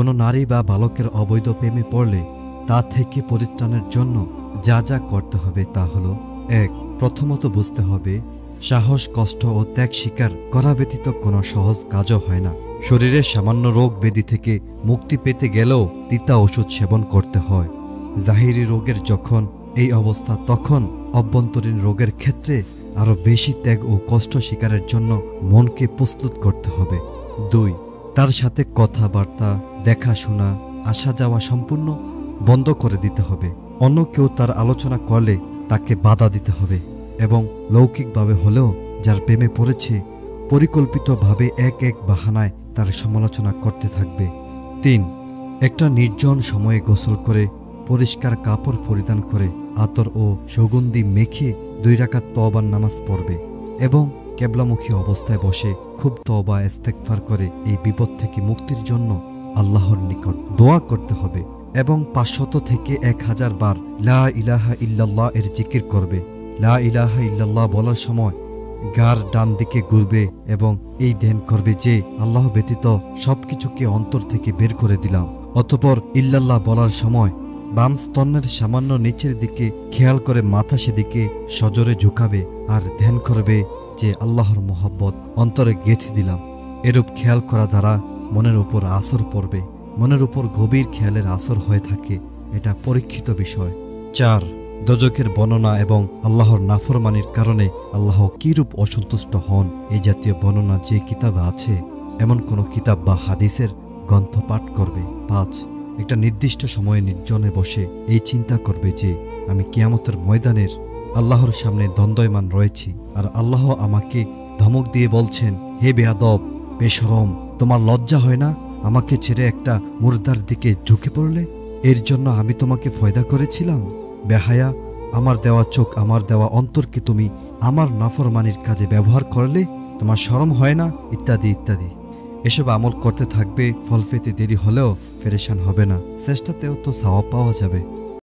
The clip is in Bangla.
কোনো নারী বা বালকের অবৈধ প্রেমে পড়লে তা থেকে পরিত্রাণের জন্য যা যা করতে হবে তা হলো: ১. প্রথমত বুঝতে হবে সাহস, কষ্ট ও ত্যাগ স্বীকার করা ব্যতীত কোনো সহজ কাজও হয় না। শরীরের সামান্য রোগ ব্যাধি থেকে মুক্তি পেতে গেলেও তিতা ওষুধ সেবন করতে হয়। জাহিরি রোগের যখন এই অবস্থা, তখন অভ্যন্তরীণ রোগের ক্ষেত্রে আরও বেশি ত্যাগ ও কষ্ট স্বীকারের জন্য মনকে প্রস্তুত করতে হবে। ২. তার সাথে কথাবার্তা, দেখাশোনা, আসা যাওয়া সম্পূর্ণ বন্ধ করে দিতে হবে। অন্য কেউ তার আলোচনা করলে তাকে বাধা দিতে হবে এবং লৌকিকভাবে হলেও যার প্রেমে পড়েছে পরিকল্পিতভাবে এক এক বাহানায় তার সমালোচনা করতে থাকবে। ৩. একটা নির্জন সময়ে গোসল করে পরিষ্কার কাপড় পরিধান করে আতর ও সুগন্ধি মেখে ২ রাকাত তওবার নামাজ পড়বে এবং কেবলামুখী অবস্থায় বসে খুব তওবা ইস্তেগফার করে এই বিপদ থেকে মুক্তির জন্য আল্লাহর নিকট দোয়া করতে হবে এবং ৫০০ থেকে ১০০০ বার লা ইলাহা ইল্লাল্লাহ এর জিকির করবে। লা ইলাহা ইল্লাল্লাহ বলার সময় গার ডান দিকে ঘুরবে এবং এই ধ্যান করবে যে আল্লাহ ব্যতীত সবকিছুকে অন্তর থেকে বের করে দিলাম। অতঃপর ইল্লাল্লাহ বলার সময় বাম স্তনের সামান্য নিচের দিকে খেয়াল করে মাথা সেদিকে সজোরে ঝুঁকাবে আর ধ্যান করবে যে আল্লাহর মোহাব্বত অন্তরে গেঁথে দিলাম। এরূপ খেয়াল করা দ্বারা মনের উপর আসর পড়বে। মনের উপর গভীর খেয়ালের আসর হয়ে থাকে, এটা পরীক্ষিত বিষয়। ৪. দোজখের বর্ণনা এবং আল্লাহর নাফরমানির কারণে আল্লাহ কিরূপ অসন্তুষ্ট হন এই জাতীয় বর্ণনা যে কিতাবে আছে এমন কোনো কিতাব বা হাদিসের গ্রন্থ পাঠ করবে। ৫. একটা নির্দিষ্ট সময়ে নির্জনে বসে এই চিন্তা করবে যে আমি কিয়ামতের ময়দানের আল্লাহর সামনে দ্বন্দ্বয়মান রয়েছি আর আল্লাহ আমাকে ধমক দিয়ে বলছেন, হে বেয়াদব, বেশরম, তোমার লজ্জা হয় না আমাকে ছেড়ে একটা মুর্দার দিকে ঝুঁকে পড়লে? এর জন্য আমি তোমাকে ফয়দা করেছিলাম? বেহায়া, আমার দেওয়া চোখ, আমার দেওয়া অন্তরকে তুমি আমার নাফরমানির কাজে ব্যবহার করলে? তোমার শরম হয় না? ইত্যাদি ইত্যাদি। এসব আমল করতে থাকবে, ফল পেতে দেরি হলেও পেরেশান হবে না, চেষ্টাতেও তো সওয়াব পাওয়া যাবে।